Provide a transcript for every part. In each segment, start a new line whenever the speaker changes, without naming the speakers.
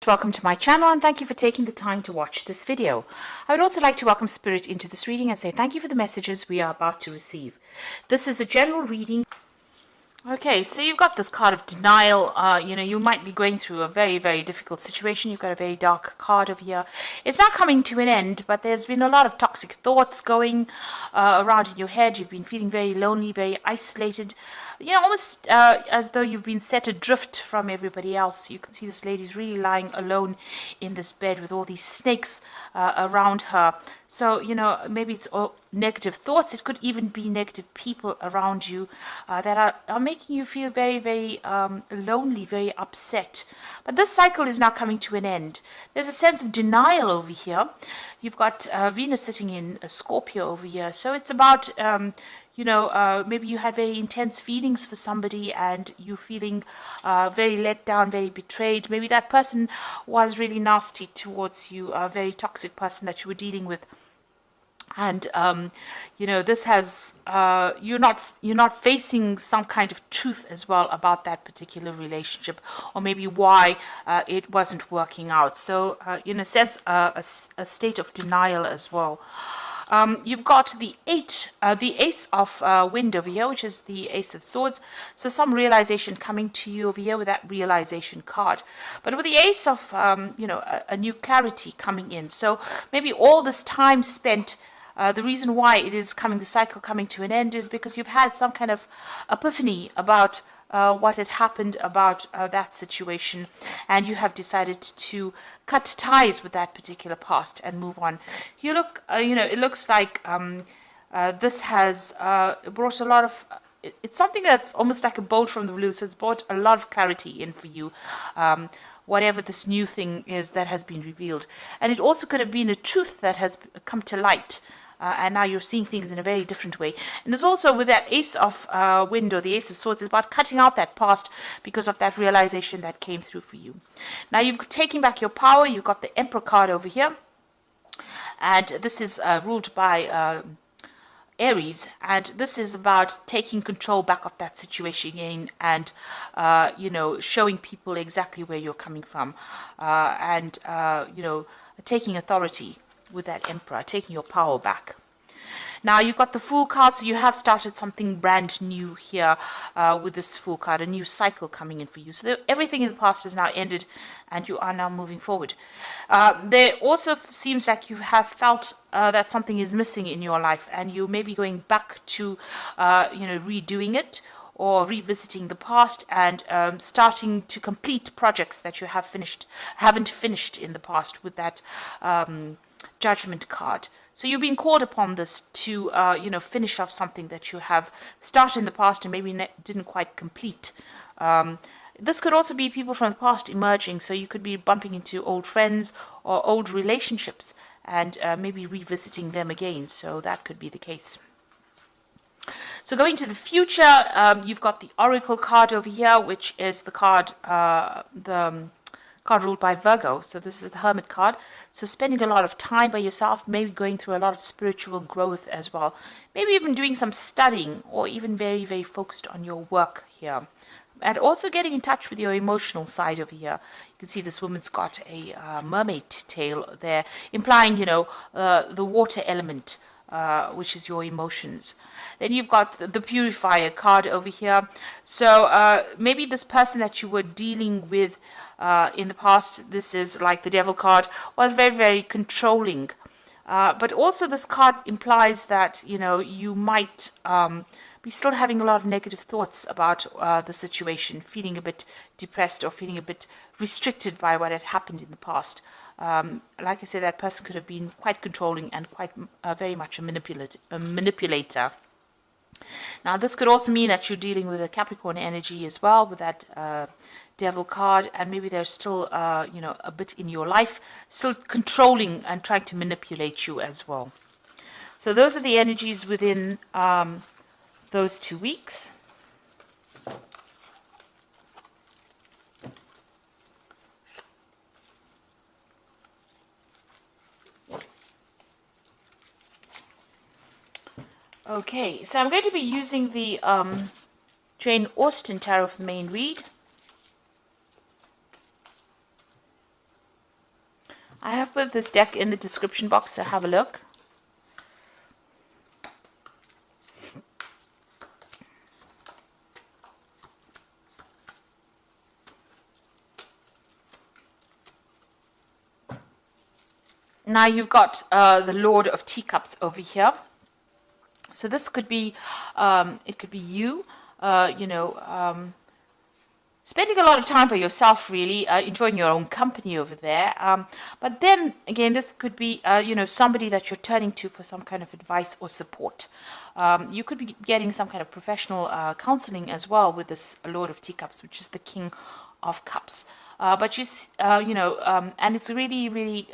Welcome to my channel and thank you for taking the time to watch this video. I would also like to welcome Spirit into this reading and say thank you for the messages we are about to receive. This is a general reading. Okay, so you've got this card of denial. You might be going through a very, very difficult situation. You've got a very dark card over here. It's not coming to an end, but there's been a lot of toxic thoughts going around in your head. You've been feeling very lonely, very isolated. Almost as though you've been set adrift from everybody else. You can see this lady's really lying alone in this bed with all these snakes around her. So, maybe it's all negative thoughts. It could even be negative people around you that are making you feel very, very lonely, very upset. But this cycle is now coming to an end. There's a sense of denial over here. You've got Venus sitting in Scorpio over here. So it's about, maybe you had very intense feelings for somebody and you're feeling very let down, very betrayed. Maybe that person was really nasty towards you, a very toxic person that you were dealing with. And this has you're not facing some kind of truth as well about that particular relationship, or maybe why it wasn't working out. So in a sense, a state of denial as well. You've got the Ace of Wind over here, which is the Ace of Swords. So some realization coming to you over here with that realization card. But with the Ace of, a new clarity coming in. So maybe all this time spent, the reason why it is the cycle coming to an end is because you've had some kind of epiphany about what had happened about that situation, and you have decided to cut ties with that particular past and move on. It looks like this has brought a lot of, it's something that's almost like a bolt from the blue, so it's brought a lot of clarity in for you. Whatever this new thing is that has been revealed. And it also could have been a truth that has come to light. And now you're seeing things in a very different way. And there's also with that Ace of Wind or the Ace of Swords, it's about cutting out that past because of that realization that came through for you. Now you've taken back your power. You've got the Emperor card over here. And this is ruled by Aries, and this is about taking control back of that situation again and showing people exactly where you're coming from, and taking authority with that Emperor, taking your power back. Now you've got the Fool card, so you have started something brand new here with this Fool card, a new cycle coming in for you. So everything in the past has now ended and you are now moving forward. There also seems like you have felt that something is missing in your life and you may be going back to, redoing it or revisiting the past and starting to complete projects that you haven't finished in the past with that Judgment card. So you've been called upon this to, finish off something that you have started in the past and maybe didn't quite complete. This could also be people from the past emerging, so you could be bumping into old friends or old relationships and maybe revisiting them again. So that could be the case. So going to the future, you've got the Oracle card over here, which is the card, card ruled by Virgo. So this is the Hermit card. So spending a lot of time by yourself, maybe going through a lot of spiritual growth as well. Maybe even doing some studying or even very, very focused on your work here. And also getting in touch with your emotional side over here. You can see this woman's got a mermaid tail there, implying, the water element, which is your emotions. Then you've got the Purifier card over here. So maybe this person that you were dealing with in the past, this is like the Devil card, was very, very controlling. But also this card implies that, you might be still having a lot of negative thoughts about the situation, feeling a bit depressed or feeling a bit restricted by what had happened in the past. Like I said, that person could have been quite controlling and quite very much a manipulator. Now, this could also mean that you're dealing with a Capricorn energy as well with that Devil card, and maybe there's still, a bit in your life, still controlling and trying to manipulate you as well. So those are the energies within those 2 weeks. Okay, so I'm going to be using the Jane Austen Tarot for the main read. I have put this deck in the description box, so have a look. Now you've got the Lord of Teacups over here. So this could be, it could be you, spending a lot of time by yourself, really, enjoying your own company over there. But then again, this could be, somebody that you're turning to for some kind of advice or support. You could be getting some kind of professional counseling as well with this Lord of Teacups, which is the King of Cups. But and it's really, really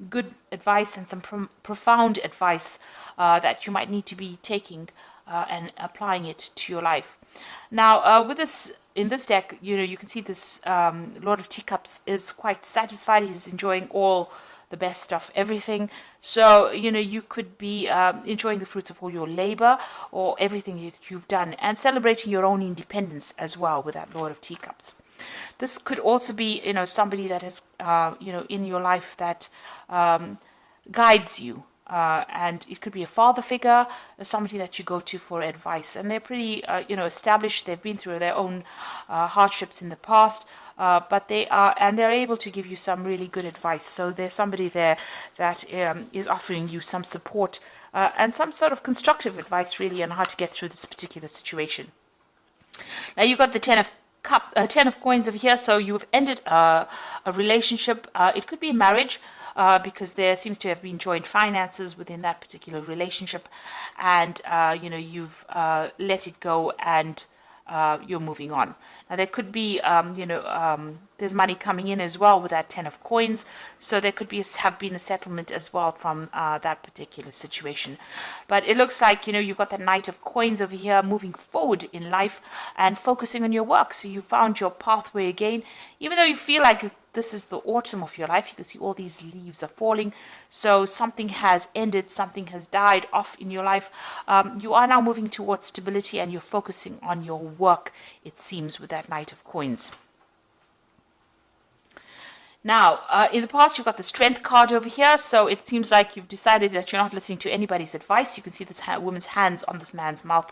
good advice and some profound advice that you might need to be taking and applying it to your life. Now, with this, in this deck, you can see this Lord of Teacups is quite satisfied. He's enjoying all the best stuff, everything. So, you could be enjoying the fruits of all your labor or everything that you've done and celebrating your own independence as well with that Lord of Teacups. This could also be, somebody that is, in your life that guides you. And it could be a father figure, somebody that you go to for advice. And they're pretty, established. They've been through their own hardships in the past, but they're able to give you some really good advice. So there's somebody there that is offering you some support and some sort of constructive advice, really, on how to get through this particular situation. Now you've got the Ten of Coins over here. So you've ended a relationship. It could be a marriage. Because there seems to have been joint finances within that particular relationship, and you've let it go and you're moving on. Now there could be there's money coming in as well with that Ten of Coins, so there could have been a settlement as well from that particular situation. But it looks like you've got that Knight of Coins over here, moving forward in life and focusing on your work. So you found your pathway again, even though you feel like this is the autumn of your life. You can see all these leaves are falling. So something has ended, something has died off in your life. You are now moving towards stability and you're focusing on your work, it seems, with that Knight of Coins. Now, in the past, you've got the Strength card over here. So it seems like you've decided that you're not listening to anybody's advice. You can see this woman's hands on this man's mouth.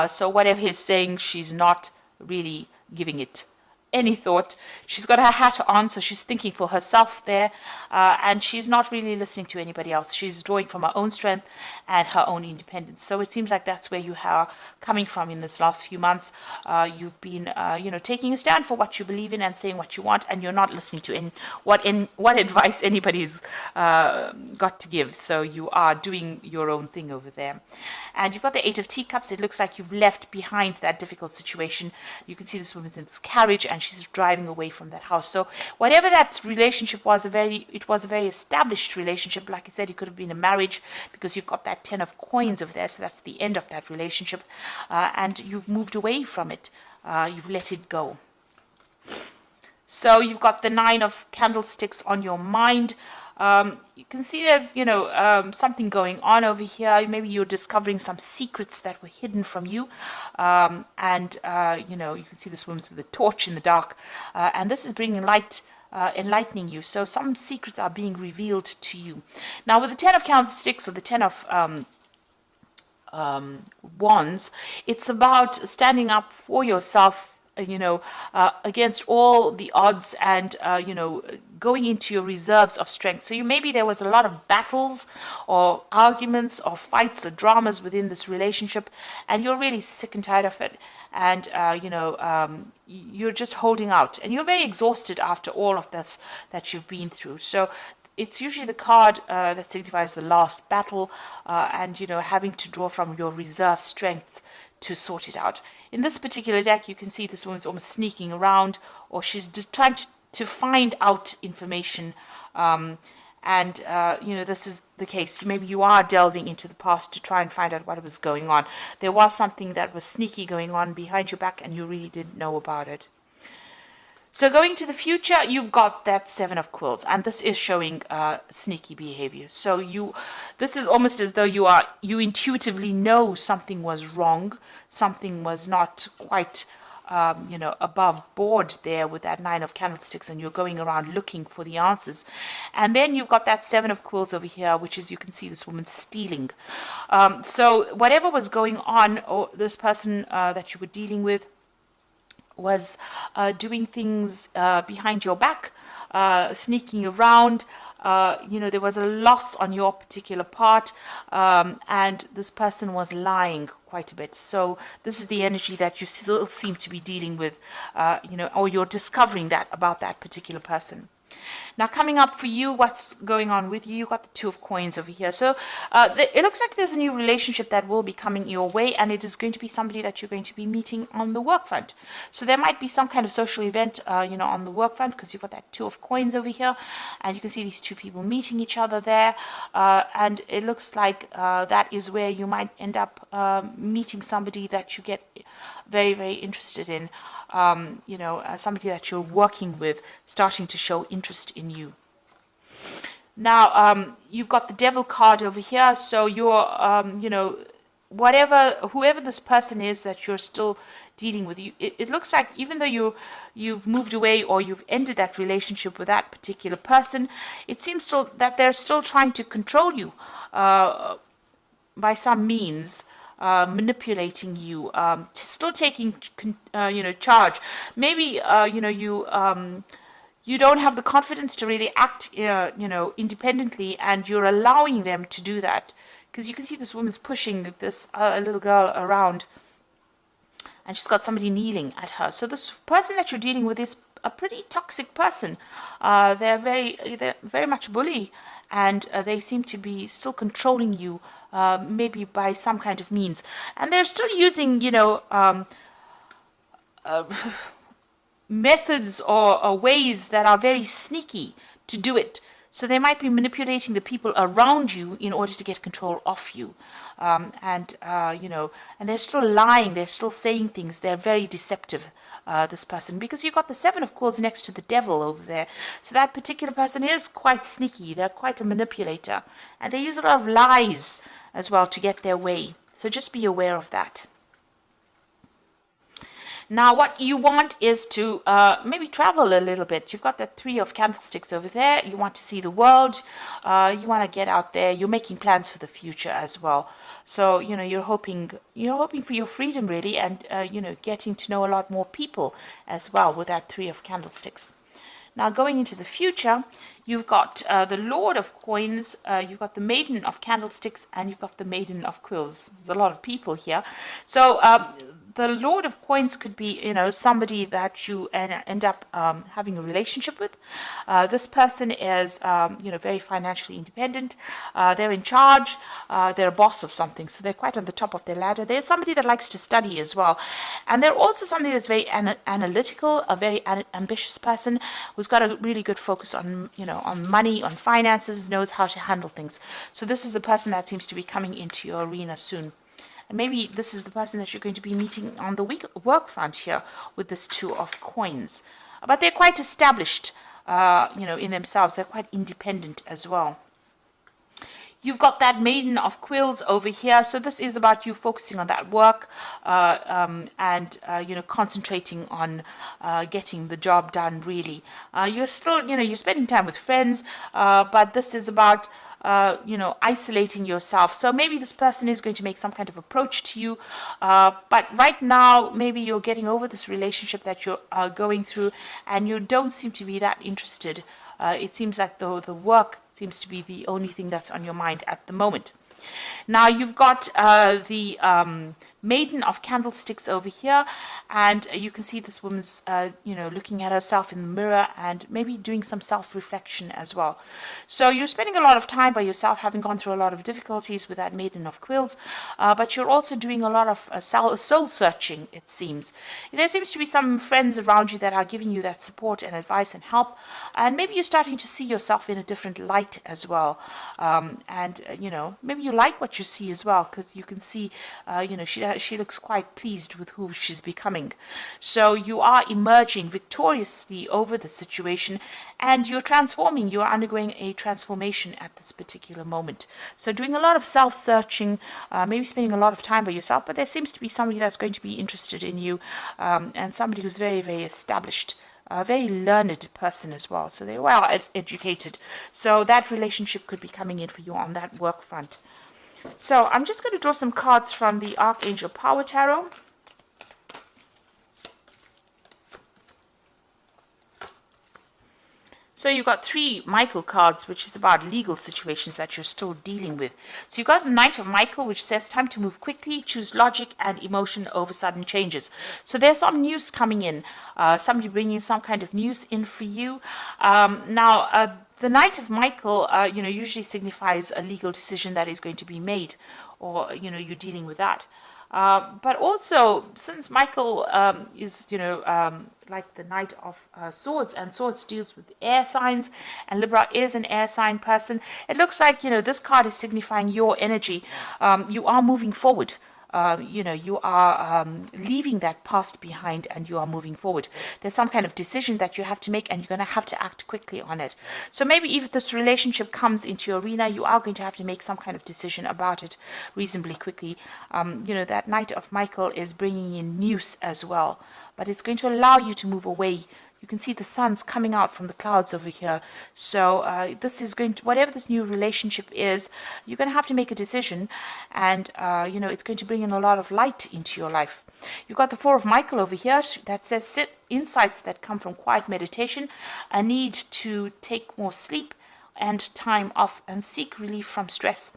So whatever he's saying, she's not really giving it any thought. She's got her hat on, so she's thinking for herself there, and she's not really listening to anybody else. She's drawing from her own strength and her own independence. So it seems like that's where you are coming from in this last few months. You've been taking a stand for what you believe in and saying what you want, and you're not listening to what advice anybody's got to give. So you are doing your own thing over there. And you've got the Eight of Teacups. It looks like you've left behind that difficult situation. You can see this woman's in this carriage and she's driving away from that house. So whatever that relationship was, it was a very established relationship. Like I said, it could have been a marriage because you've got that Ten of Coins over there. So that's the end of that relationship. And you've moved away from it. You've let it go. So you've got the Nine of Candlesticks on your mind. You can see there's, something going on over here. Maybe you're discovering some secrets that were hidden from you. You can see this woman's with a torch in the dark. And this is bringing light, enlightening you. So some secrets are being revealed to you. Now, with the Ten of Candlesticks or the Ten of Wands, it's about standing up for yourself, against all the odds and, going into your reserves of strength. So maybe there was a lot of battles or arguments or fights or dramas within this relationship, and you're really sick and tired of it. And, you're just holding out. And you're very exhausted after all of this that you've been through. So it's usually the card that signifies the last battle and, having to draw from your reserve strengths to sort it out. In this particular deck, you can see this woman's almost sneaking around, or she's just trying to find out information. This is the case. Maybe you are delving into the past to try and find out what was going on. There was something that was sneaky going on behind your back, and you really didn't know about it. So going to the future, you've got that Seven of Quills, and this is showing sneaky behavior. So this is almost as though you intuitively know something was wrong, something was not quite above board there with that 9 of candlesticks, and you're going around looking for the answers. And then you've got that 7 of quills over here, which is, you can see this woman stealing. So whatever was going on, or this person that you were dealing with was doing things behind your back, sneaking around. There was a loss on your particular part, and this person was lying quite a bit. So this is the energy that you still seem to be dealing with, or you're discovering that about that particular person. Now, coming up for you, what's going on with you? You've got the 2 of coins over here. So it looks like there's a new relationship that will be coming your way, and it is going to be somebody that you're going to be meeting on the work front. So there might be some kind of social event, on the work front, because you've got that 2 of coins over here, and you can see these 2 people meeting each other there, and it looks like that is where you might end up meeting somebody that you get very, very interested in. Somebody that you're working with starting to show interest in you. Now, you've got the Devil card over here, so you're, whoever this person is that you're still dealing with, it looks like even though you've moved away or you've ended that relationship with that particular person, it seems still that they're still trying to control you by some means. Manipulating you, still taking charge. Maybe you don't have the confidence to really act independently, and you're allowing them to do that, because you can see this woman's pushing this little girl around, and she's got somebody kneeling at her. So this person that you're dealing with is a pretty toxic person. They're very much bully, and they seem to be still controlling you, maybe by some kind of means. And they're still using, methods or ways that are very sneaky to do it. So they might be manipulating the people around you in order to get control of you. And they're still lying. They're still saying things. They're very deceptive, this person, because you've got the 7 of coins next to the Devil over there. So that particular person is quite sneaky. They're quite a manipulator. And they use a lot of lies as well to get their way. So just be aware of that. Now, what you want is to maybe travel a little bit. You've got the 3 of candlesticks over there. You want to see the world. You want to get out there. You're making plans for the future as well. So, you're hoping for your freedom, really, and, getting to know a lot more people as well with that 3 of candlesticks. Now, going into the future, you've got the Lord of Coins, you've got the Maiden of Candlesticks, and you've got the Maiden of Quills. There's a lot of people here. So, the Lord of Coins could be, somebody that you end up having a relationship with. This person is, very financially independent. They're in charge. They're a boss of something, so they're quite on the top of their ladder. They're somebody that likes to study as well. And they're also somebody that's very analytical, a very ambitious person who's got a really good focus on, on money, on finances, knows how to handle things. So this is a person that seems to be coming into your arena soon. And maybe this is the person that you're going to be meeting on the work front here with this 2 of coins. But they're quite established, in themselves. They're quite independent as well. You've got that Maiden of Quills over here. So this is about you focusing on that work and concentrating on getting the job done, really. You're still, you're spending time with friends, but this is about isolating yourself. So maybe this person is going to make some kind of approach to you, but right now maybe you're getting over this relationship that you're going through, and you don't seem to be that interested. It seems like the work seems to be the only thing that's on your mind at the moment. Now you've got the Maiden of Candlesticks over here, and you can see this woman's looking at herself in the mirror and maybe doing some self-reflection as well. So you're spending a lot of time by yourself, having gone through a lot of difficulties with that Maiden of Quills, but you're also doing a lot of soul searching, it seems. There seems to be some friends around you that are giving you that support and advice and help, and maybe you're starting to see yourself in a different light as well. Maybe you like what you see as well, because you can see, she she looks quite pleased with who she's becoming. So you are emerging victoriously over the situation, and you're transforming. You're undergoing a transformation at this particular moment. So doing a lot of self-searching, maybe spending a lot of time by yourself, but there seems to be somebody that's going to be interested in you, and somebody who's very, very established, a very learned person as well. So they're well educated. So that relationship could be coming in for you on that work front. So I'm just going to draw some cards from the Archangel Power Tarot. So you've got 3 Michael cards, which is about legal situations that you're still dealing with. So you've got the Knight of Michael, which says time to move quickly, choose logic and emotion over sudden changes. So there's some news coming in, somebody bringing some kind of news in for you. The Knight of Michael, usually signifies a legal decision that is going to be made, or, you're dealing with that. But also, since Michael is, like the Knight of Swords, and Swords deals with air signs, and Libra is an air sign person, it looks like, this card is signifying your energy. You are moving forward. You are leaving that past behind, and you are moving forward. There's some kind of decision that you have to make, and you're going to have to act quickly on it. So maybe if this relationship comes into your arena, you are going to have to make some kind of decision about it reasonably quickly. That Knight of Michael is bringing in news as well, but it's going to allow you to move away. You can see the sun's coming out from the clouds over here. So this is going to, whatever this new relationship is, you're going to have to make a decision, and it's going to bring in a lot of light into your life. You've got the Four of Michael over here that says insights that come from quiet meditation, a need to take more sleep and time off, and seek relief from stress.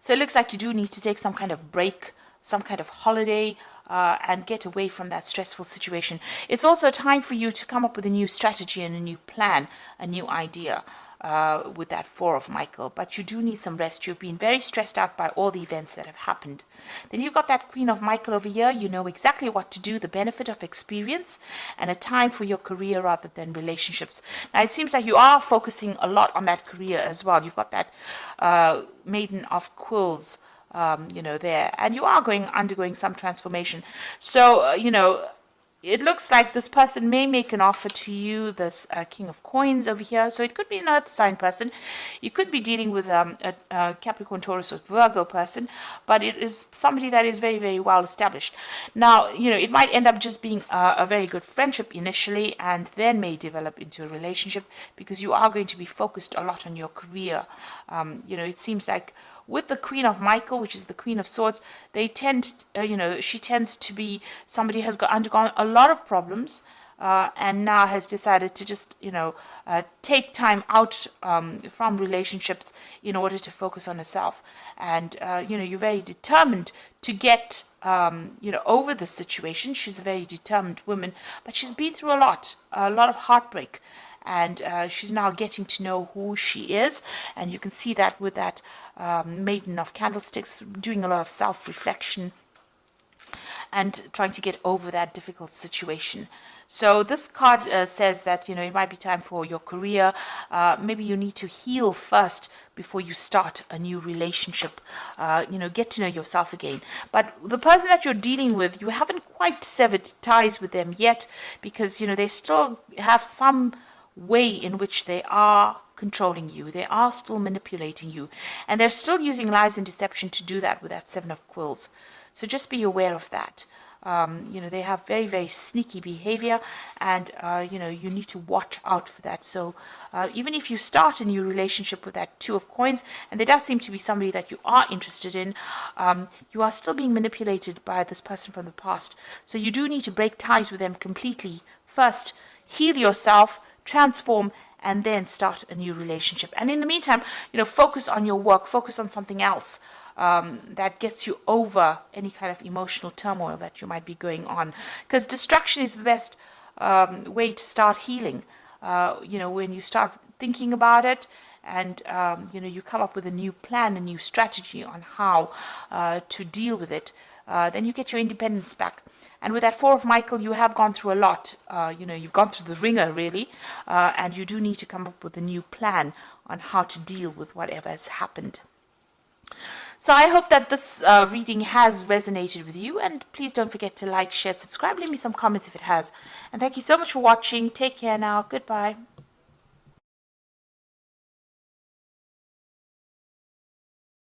So it looks like you do need to take some kind of break, some kind of holiday, and get away from that stressful situation. It's also time for you to come up with a new strategy and a new plan, a new idea with that Four of Michael. But you do need some rest. You've been very stressed out by all the events that have happened. Then you've got that Queen of Michael over here. You know exactly what to do, the benefit of experience, and a time for your career rather than relationships. Now, it seems like you are focusing a lot on that career as well. You've got that Maiden of Quills, there, and you are undergoing some transformation. So, it looks like this person may make an offer to you, this King of Coins over here. So it could be an earth sign person. You could be dealing with a Capricorn, Taurus, or Virgo person, but it is somebody that is very, very well established. Now, it might end up just being a very good friendship initially, and then may develop into a relationship, because you are going to be focused a lot on your career. It seems like with the Queen of Michael, which is the Queen of Swords, they tend, she tends to be somebody who has undergone a lot of problems, and now has decided to just, take time out from relationships in order to focus on herself. And, you're very determined to get, over the situation. She's a very determined woman, but she's been through a lot of heartbreak. And she's now getting to know who she is, and you can see that with that Maiden of Candlesticks, doing a lot of self-reflection and trying to get over that difficult situation. So this card says that, it might be time for your career. Maybe you need to heal first before you start a new relationship. Get to know yourself again. But the person that you're dealing with, you haven't quite severed ties with them yet, because, they still have some way in which they are controlling you. They are still manipulating you, and they're still using lies and deception to do that with that Seven of Quills. So just be aware of that. They have very, very sneaky behavior, and you need to watch out for that. So even if you start a new relationship with that Two of Coins, and there does seem to be somebody that you are interested in, you are still being manipulated by this person from the past. So you do need to break ties with them completely first. Heal yourself, transform, and then start a new relationship. And in the meantime, focus on your work, focus on something else that gets you over any kind of emotional turmoil that you might be going on. Because distraction is the best way to start healing. When you start thinking about it, and you come up with a new plan, a new strategy on how to deal with it, then you get your independence back. And with that Four of Michael, you have gone through a lot. You've gone through the ringer, really. And you do need to come up with a new plan on how to deal with whatever has happened. So I hope that this reading has resonated with you, and please don't forget to like, share, subscribe, leave me some comments if it has. And thank you so much for watching. Take care now. Goodbye.